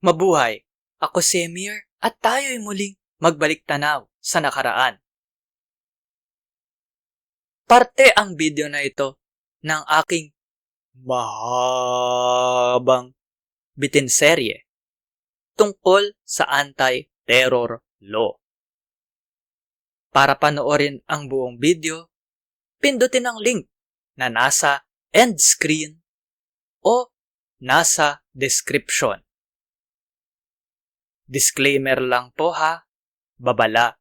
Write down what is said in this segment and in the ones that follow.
Mabuhay! Ako si Emir at tayo'y muling magbalik tanaw sa nakaraan. Parte ang video na ito ng aking mahabang bitinserye tungkol sa anti-terror law. Para panoorin ang buong video, pindutin ang link na nasa end screen o nasa description. Disclaimer lang po ha, babala.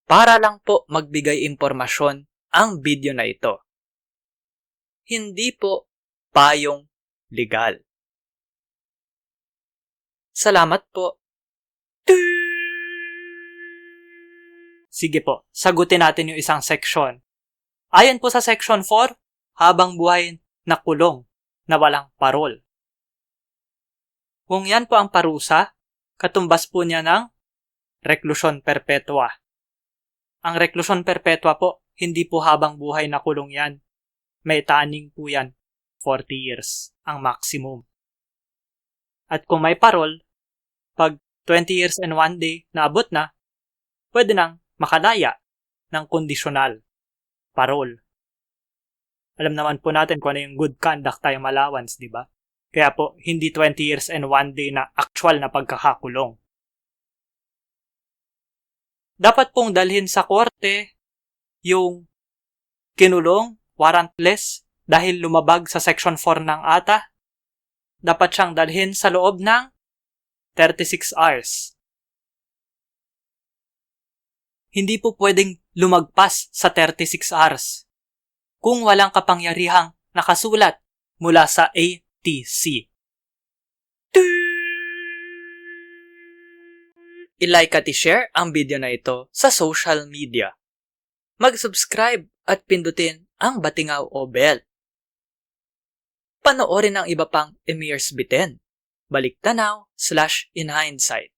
Para lang po magbigay impormasyon ang video na ito. Hindi po payong legal. Salamat po. Sige po, sagutin natin yung isang section. Ayon po sa section 4, habang buhay na kulong na walang parol. Kung yan po ang parusa, katumbas po niya ng reklusyon perpetua. Ang reklusyon perpetua po, hindi po habang buhay na kulong yan. May taning po yan, 40 years, ang maximum. At kung may parol, pag 20 years and 1 day na abot na, pwede nang makalaya ng conditional parol. Alam naman po natin kung ano yung good conduct time allowance, di ba? Kaya po, hindi 20 years and 1 day na actual na pagkakakulong. Dapat pong dalhin sa korte yung kinulong, warrantless, dahil lumabag sa Section 4 ng ATA. Dapat siyang dalhin sa loob ng 36 hours. Hindi po pwedeng lumagpas sa 36 hours kung walang kapangyarihang nakasulat mula sa ATC. I-like at i-share ang video na ito sa social media. Mag-subscribe at pindutin ang batingaw o bell. Panoorin ang iba pang Emir's Bitin, Baliktanaw/InHindsight.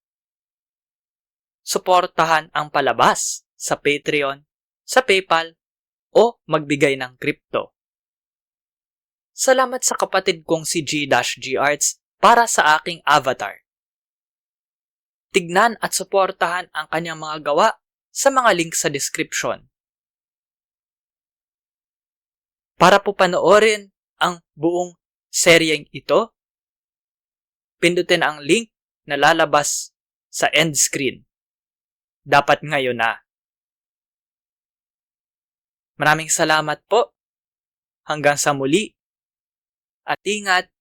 Suportahan ang palabas sa Patreon, sa PayPal, o magbigay ng crypto. Salamat sa kapatid kong si G-G Arts para sa aking avatar. Tignan at suportahan ang kanyang mga gawa sa mga link sa description. Para po panoorin ang buong seryeng ito, pindutin ang link na lalabas sa end screen. Dapat ngayon na. Maraming salamat po. Hanggang sa muli. At ingat.